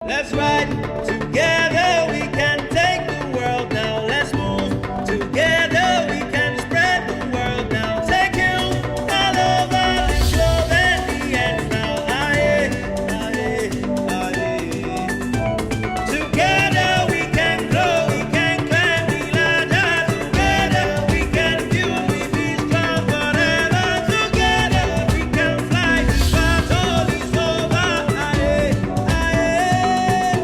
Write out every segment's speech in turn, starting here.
Let's ride together, we can take the world now. Let's move together, we can spread the world now. Take you all over the globe and the end now. Aye, aye, aye. Together we can grow, we can climb the ladder. Together we can build, we be strong forever. Together we can fly, the battle is over. Aye, aye.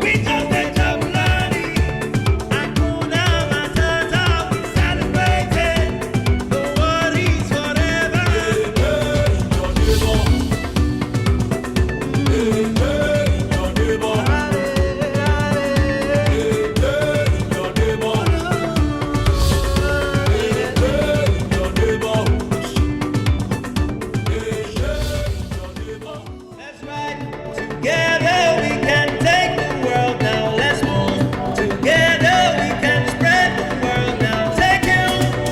We just take up money. Akuna Matata, we celebrated. No worries forever. Let's ride together, we can take the world now. Let's move together, we can spread the world now. Take you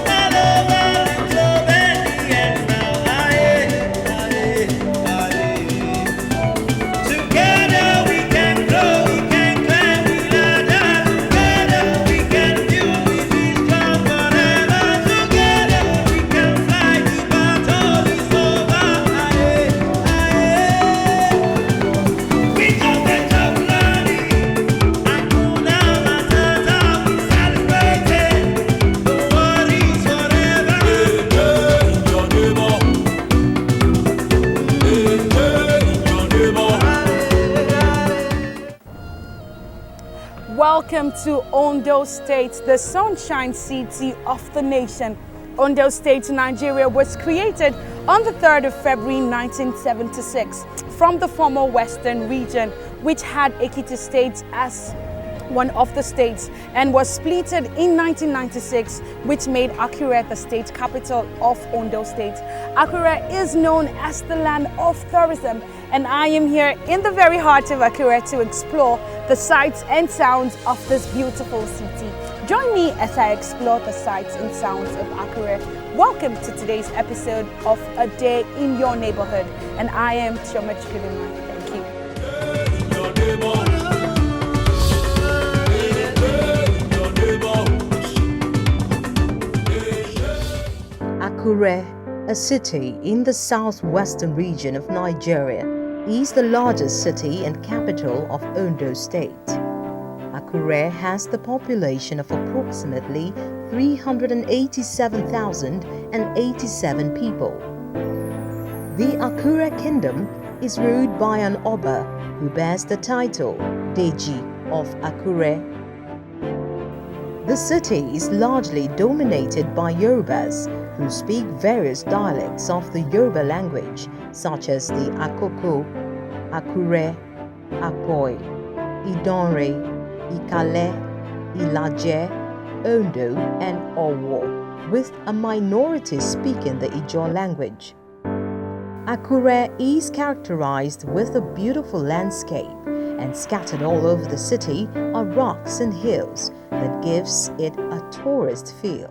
all over the globe and the end now. Aye, aye, aye. Together we can grow, we can climb the ladder. Together we can build, we be strong forever. Together we can fly, the battle is over. Aye, aye. We just take up money. Akuna Matata, we celebrated. No worries forever. Welcome to Ondo State, the sunshine city of the nation. Ondo State, Nigeria was created on the 3rd of February 1976 from the former Western region, which had Ekiti State as one of the states, and was splitted in 1996, which made Akure the state capital of Ondo State. Akure is known as the land of tourism, and I am here in the very heart of Akure to explore the sights and sounds of this beautiful city. Join me as I explore the sights and sounds of Akure. Welcome to today's episode of A Day in Your Neighborhood, and I am Chioma Chukwudinma. Thank you. Akure, a city in the southwestern region of Nigeria, is the largest city and capital of Ondo State. Akure has the population of approximately 387,087 people. The Akure Kingdom is ruled by an Oba who bears the title Deji of Akure. The city is largely dominated by Yorubas, who speak various dialects of the Yoruba language, such as the Akoko, Akure, Akoi, Idonre, Ikale, Ilaje, Ondo, and Owo, with a minority speaking the Ijaw language. Akure is characterized with a beautiful landscape, and scattered all over the city are rocks and hills that gives it a tourist feel.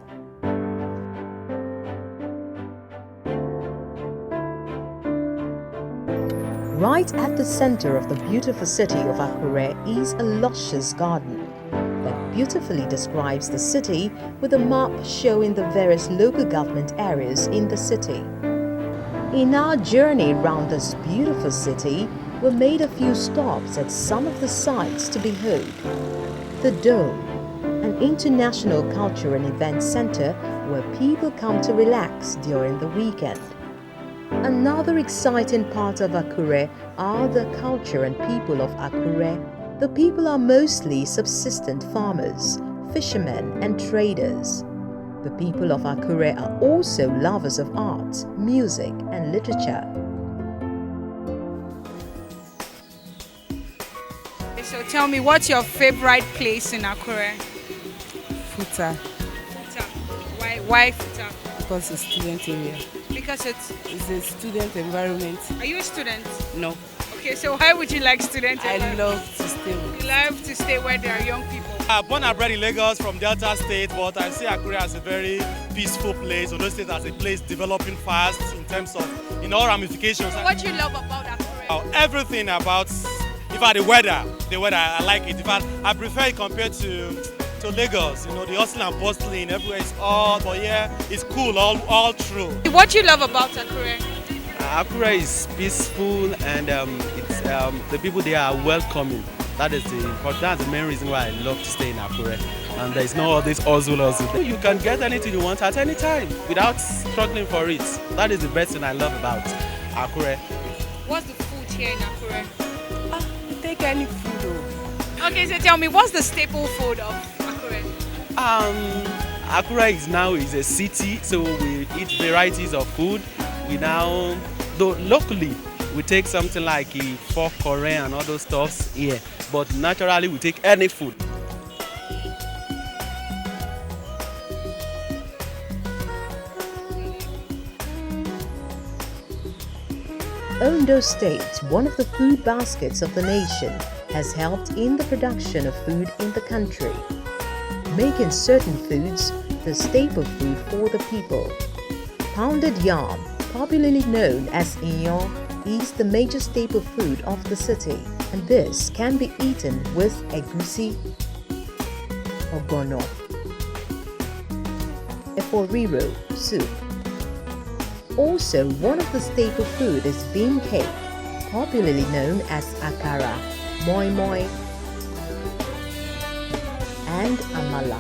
Right at the center of the beautiful city of Akure is a luscious garden that beautifully describes the city, with a map showing the various local government areas in the city. In our journey around this beautiful city, we made a few stops at some of the sites to behold. The Dome, an international culture and event center where people come to relax during the weekend. Another exciting part of Akure are the culture and people of Akure. The people are mostly subsistent farmers, fishermen, and traders. The people of Akure are also lovers of art, music, and literature. So tell me, what's your favorite place in Akure? Futa, Futa. Why Futa? because it's student area. Because it's... It's a student environment. Are you a student? No, Okay, so why would you like student I environment? love to stay with. You love to stay where there are young people. Born and bred in Lagos from Delta State, but I see Akure as a very peaceful place. Ondo State as a place developing fast in terms of, in all ramifications. What do you love about Akure? Everything about, In fact, the weather, I like it. In fact, I prefer it compared to Lagos. You know, the hustle and bustling everywhere is all, but yeah, it's cool all through. What do you love about Akure? Akure is peaceful and the people there are welcoming. That's the main reason why I love to stay in Akure. And there is no all this hustle. You can get anything you want at any time without struggling for it. That is the best thing I love about Akure. What's the food here in Akure? Take any food. Okay, so tell me, what's the staple food of Akure? Akure is a city, so we eat varieties of food. Though locally, we take something like pork curry and all those stuffs here, but naturally we take any food. Ondo State, one of the food baskets of the nation, has helped in the production of food in the country, making certain foods the staple food for the people. Pounded yam, popularly known as iyan, is the major staple food of the city, and this can be eaten with egusi, ogbono, eforiro soup. Also, one of the staple food is bean cake, popularly known as akara, moi moi, and amala.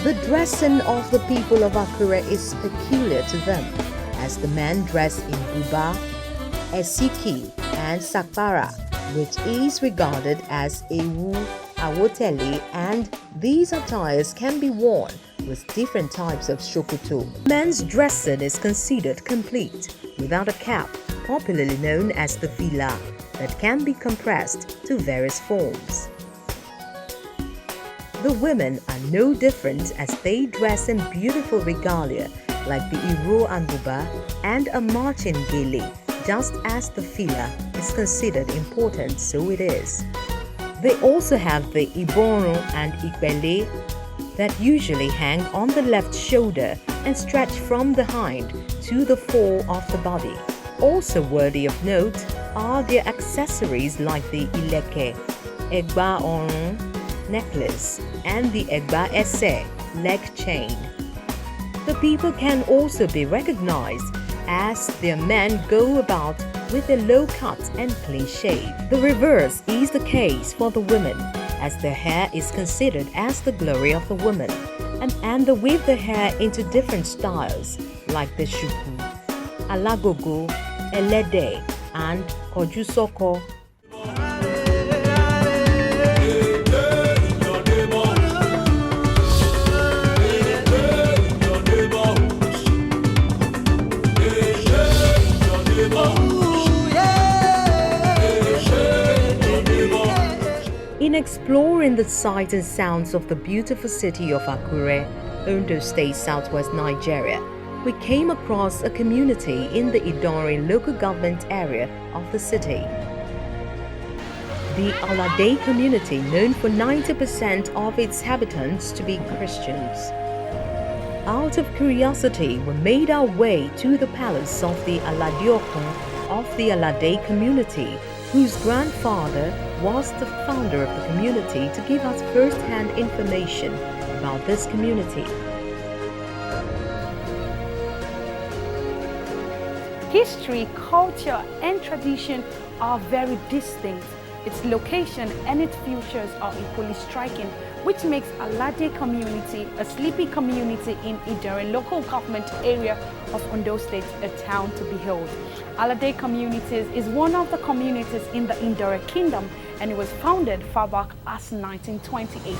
The dressing of the people of Akure is peculiar to them, as the men dress in buba, esiki, and sakpara, which is regarded as ewu, awotele, and these attires can be worn with different types of shokoto. Men's dressing is considered complete without a cap, popularly known as the fila, that can be compressed to various forms. The women are no different as they dress in beautiful regalia like the iro and buba and a marching gele. Just as the fila is considered important, so it is. They also have the ibono and ipele that usually hang on the left shoulder and stretch from the hind to the fore of the body. Also worthy of note are their accessories like the ileke, egba orun necklace, and the egba ese leg chain. The people can also be recognized as their men go about with a low cut and clean shave. The reverse is the case for the women, as their hair is considered as the glory of the woman, and they weave the hair into different styles like the shuku, alagogo, elede, and kojusoko. In exploring the sights and sounds of the beautiful city of Akure, Ondo State, southwest Nigeria, we came across a community in the Idanre local government area of the city. The Alade community, known for 90% of its inhabitants to be Christians. Out of curiosity, we made our way to the palace of the Aladiokun of the Alade community, whose grandfather was the founder of the community, to give us first-hand information about this community. History, culture, and tradition are very distinct. Its location and its features are equally striking, which makes Alade community a sleepy community in Idanre local government area of Ondo State a town to behold. Alade communities is one of the communities in the Idanre kingdom, and it was founded far back as 1928.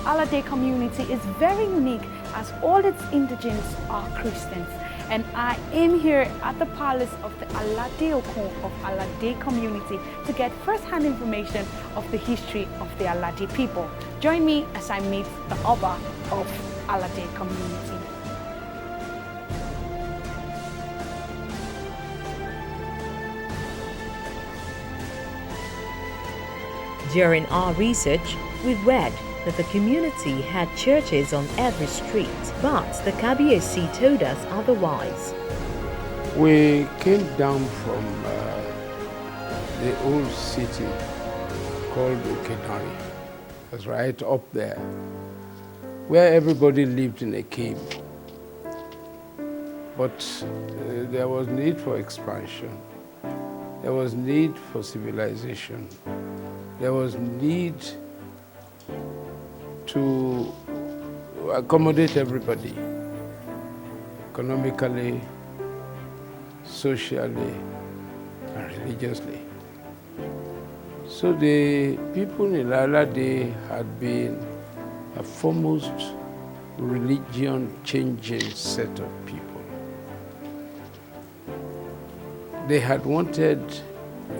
Alade community is very unique as all its indigents are Christians. And I am here at the palace of the Aladeokun of Alade community to get first-hand information of the history of the Alade people. Join me as I meet the Oba of Alade community. During our research, we read that the community had churches on every street, but the Kabiyesi told us otherwise. We came down from the old city called Akure. It's right up there, where everybody lived in a cave. But there was need for expansion. There was need for civilization. There was need to accommodate everybody, economically, socially, and religiously. So the people in Alade had been a foremost religion-changing set of people. They had wanted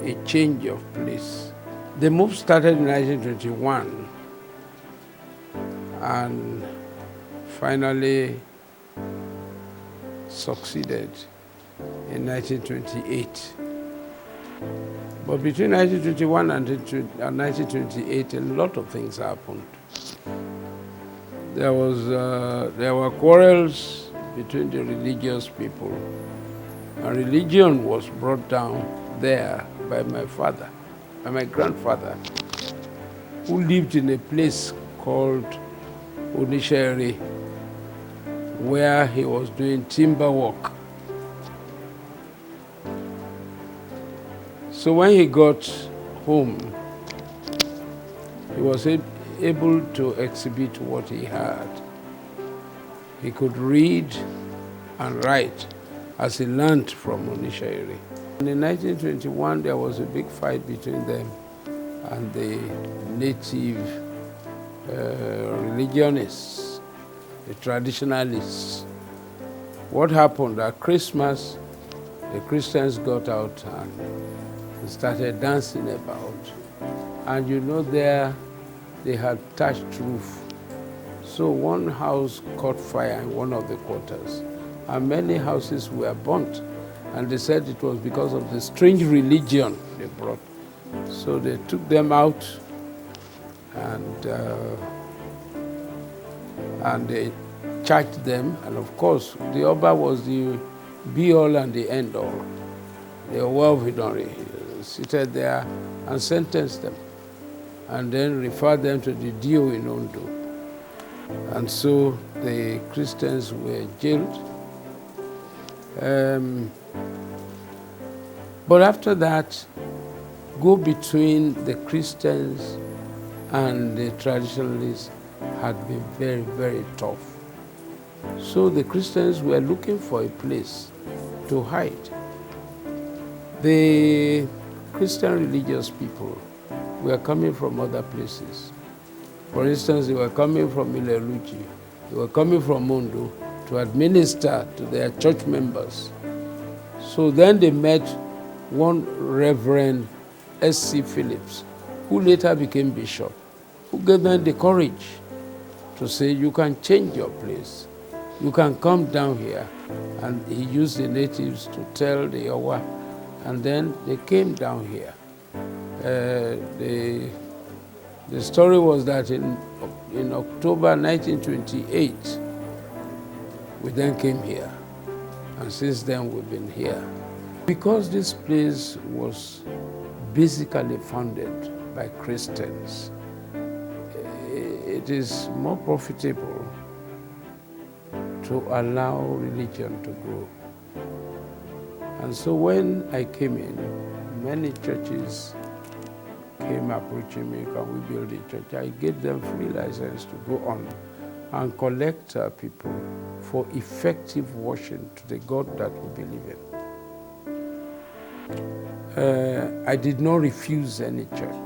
a change of place. The move started in 1921 and finally succeeded in 1928. But between 1921 and 1928, a lot of things happened. There were quarrels between the religious people, and religion was brought down there by my father, by my grandfather, who lived in a place called Onishere, where he was doing timber work. So when he got home, he was able to exhibit what he had. He could read and write as he learned from Onishere. In 1921, there was a big fight between them and the native religionists, the traditionalists. What happened at Christmas, the Christians got out and started dancing about. And you know, there they had thatched roof. So one house caught fire in one of the quarters, and many houses were burnt. And they said it was because of the strange religion they brought. So they took them out and they charged them. And of course, the Oba was the be-all and the end-all. The Owa seated there and sentenced them, and then referred them to the Dio in Ondo. And so the Christians were jailed. But after that, go between the Christians and the traditionalists had been very, very tough. So the Christians were looking for a place to hide. The Christian religious people were coming from other places. For instance, they were coming from Ileluchi. They were coming from Mondo to administer to their church members. So then they met one Reverend S.C. Phillips, who later became bishop, who gave them the courage to say, you can change your place. You can come down here. And he used the natives to tell the Owa, and then they came down here. The story was that in October 1928, we then came here, and since then we've been here. Because this place was basically founded by Christians, it is more profitable to allow religion to grow. And so when I came in, many churches came approaching me, can we build a church? I gave them free license to go on and collect people for effective worship to the God that we believe in. I did not refuse any church,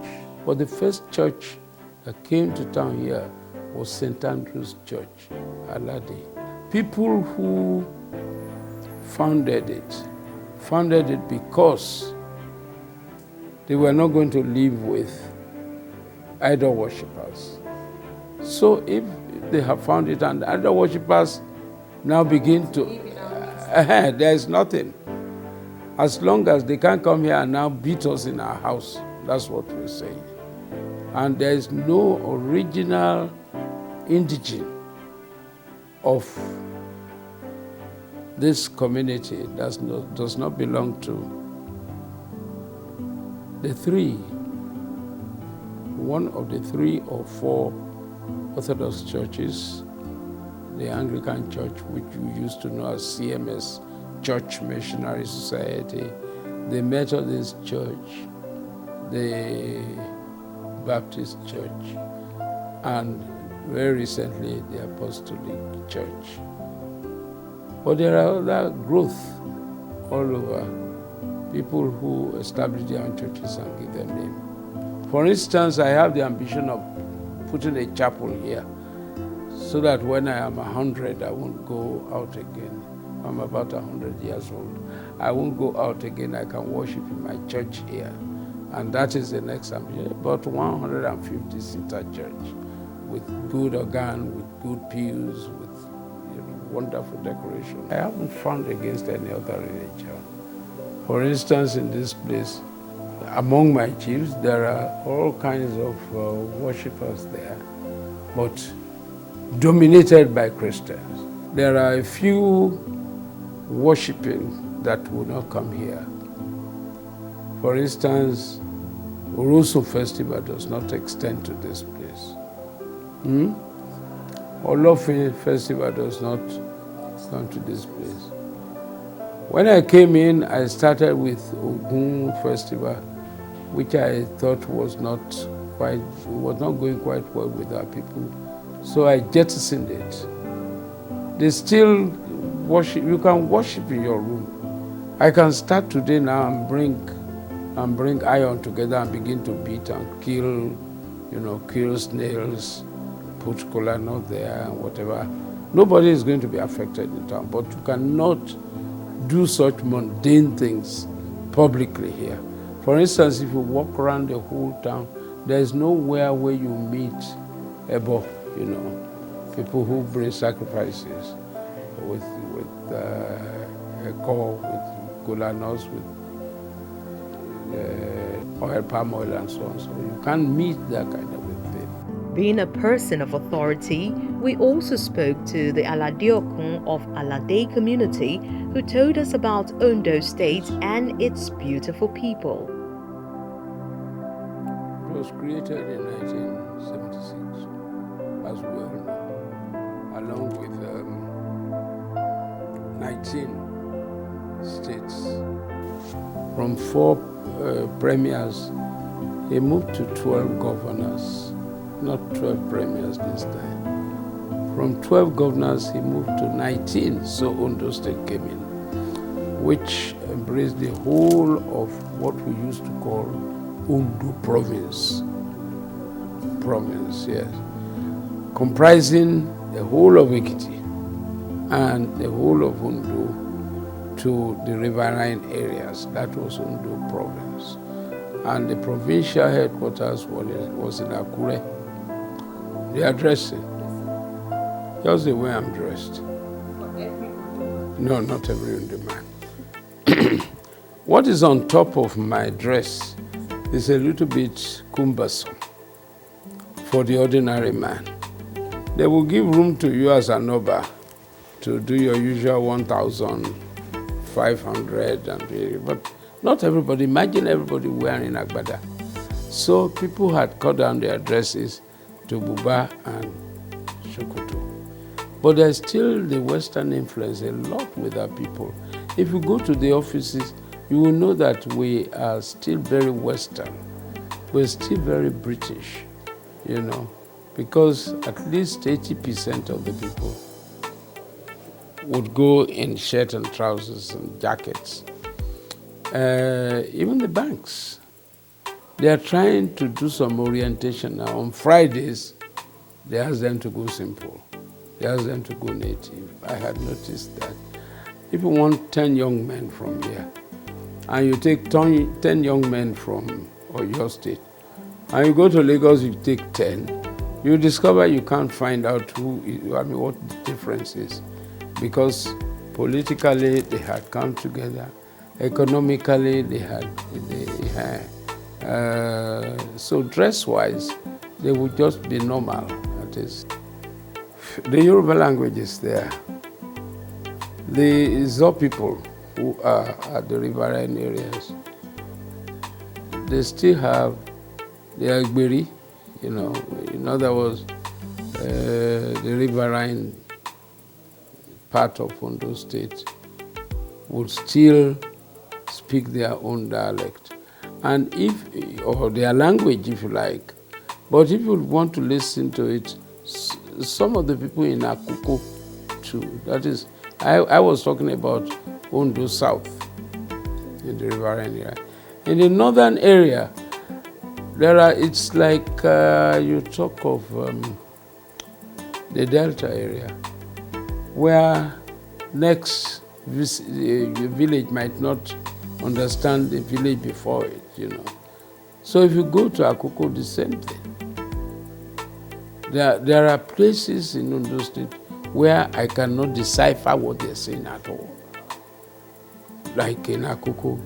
but the first church that came to town here was St. Andrew's Church, Alade. People who founded it because they were not going to live with idol worshippers. So if they have found it and idol worshippers now begin to, there is nothing. As long as they can't come here and now beat us in our house, that's what we're saying. And there is no original indigene of this community that does not belong to one of the 3 or 4 Orthodox churches, the Anglican Church, which we used to know as CMS, Church Missionary Society, the Methodist Church, the Baptist Church, and very recently the Apostolic Church. But there are other growth all over, people who establish their own churches and give them name. For instance, I have the ambition of putting a chapel here so that when I am 100, I won't go out again. I'm about 100 years old. I won't go out again. I can worship in my church here. And that is the next ambition. About 150-seater church with good organ, with good pews, with wonderful decoration. I haven't found against any other religion. For instance, in this place, among my chiefs, there are all kinds of worshippers there, but dominated by Christians. There are a few worshipping that will not come here. For instance, Urusu festival does not extend to this place. Olofin festival does not come to this place. When I came in, I started with Ogun festival, which I thought was not going quite well with our people. So I jettisoned it. They still worship. You can worship in your room. I can start today now and bring iron together and begin to beat and kill snails, put kola nut there and whatever. Nobody is going to be affected in town, but you cannot do such mundane things publicly here. For instance, if you walk around the whole town, there is nowhere where you meet Ebo, people who bring sacrifices with Akure, with kola nuts, with oil, palm oil, and so on. So you can't meet that kind of a thing. Being a person of authority, we also spoke to the Aladeokun of Alade community, who told us about Ondo State and its beautiful people. It was created in 1976, as we all know, along with 19 states. From 4 premiers, he moved to 12 governors, not 12 premiers this time. From 12 governors, he moved to 19, so Ondo State came in, which embraced the whole of what we used to call Ondo province. Yes. Comprising the whole of Ekiti and the whole of Ondo to the riverine areas. That was Ondo province. And the provincial headquarters was in Akure. They are dressing. Just the way I'm dressed. No, not every Ondo man. What is on top of my dress is a little bit cumbersome for the ordinary man. They will give room to you as an Oba to do your usual 1,500, but not everybody. Imagine everybody wearing agbada. So people had cut down their dresses to buba and shokoto. But there's still the Western influence a lot with our people. If you go to the offices, you will know that we are still very Western. We're still very British, because at least 80% of the people would go in shirt and trousers and jackets. Even the banks, they are trying to do some orientation now. On Fridays, they ask them to go simple. They ask them to go native. I had noticed that. If you want 10 young men from here, and you take 10 young men from your state, and you go to Lagos, you take 10, you discover you can't find out what the difference is. Because politically, they had come together. Economically, so dress-wise, they would just be normal. That is, the Yoruba language is there. The Izo people who are at the riverine areas, they still have the Agberi, that was the riverine part of Ondo State, would still speak their own dialect, or their language, if you like. But if you want to listen to it, some of the people in Akure too, that is, I was talking about Ondo South, in the riverine area. In the northern area, it's like you talk of the Delta area, where next village might not understand the village before it, So if you go to Akure, the same thing. There are places in Ondo State where I cannot decipher what they're saying at all. Like in Akure,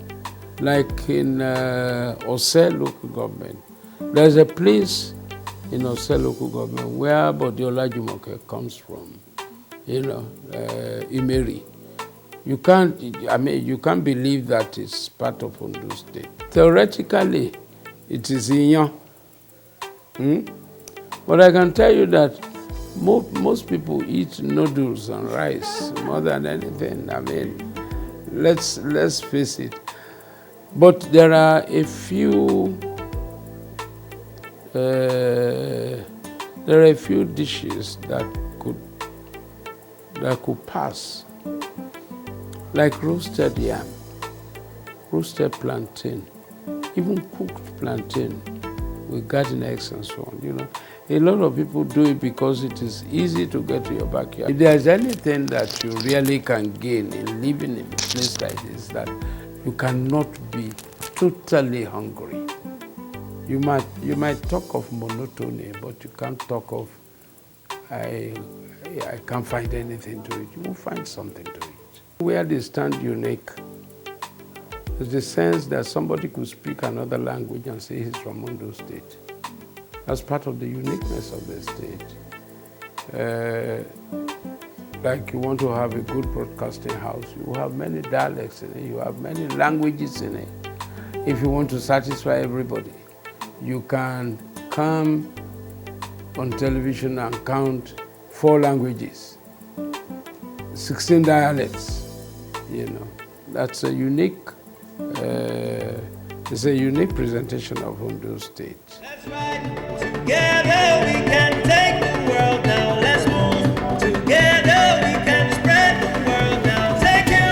like in Ose local government. There's a place in Ose local government where Bodiola Jumoke comes from, Imeri. You can't believe that it's part of Ondo State. Theoretically, it is Inyo. But I can tell you that most people eat noodles and rice more than anything. Let's face it. But there are a few dishes that could pass, like roasted yam, roasted plantain, even cooked plantain with garden eggs and so on. A lot of people do it because it is easy to get to your backyard. If there's anything that you really can gain in living in a place like this, that you cannot be totally hungry. You might talk of monotony, but you can't talk of I can't find anything to eat. You will find something to eat. Where they stand unique is the sense that somebody could speak another language and say he's from Ondo State. That's part of the uniqueness of the state. Like you want to have a good broadcasting house, you have many dialects in it, you have many languages in it. If you want to satisfy everybody, you can come on television and count 4 languages, 16 dialects, That's a unique, it's a unique presentation of Ondo State. That's right. Together we can take the world now. Let's move. Together we can spread the world now. Take you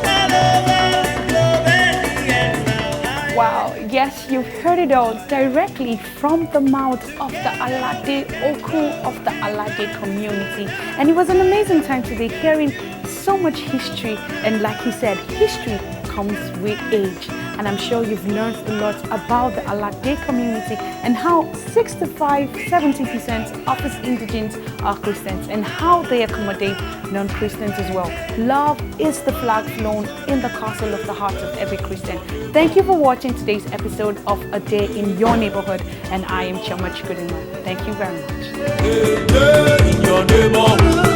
all over the globe and the end now. Wow, yes, you've heard it all directly from the mouth of the Alade Oku of the Alade community. And it was an amazing time today hearing so much history. And like he said, history comes with age. And I'm sure you've learned a lot about the Alade community and how 65–70% of its indigents are Christians and how they accommodate non-Christians as well. Love is the flag flown in the castle of the heart of every Christian. Thank you for watching today's episode of A Day in Your Neighborhood, and I am Chioma Chukwudinma. Thank you very much.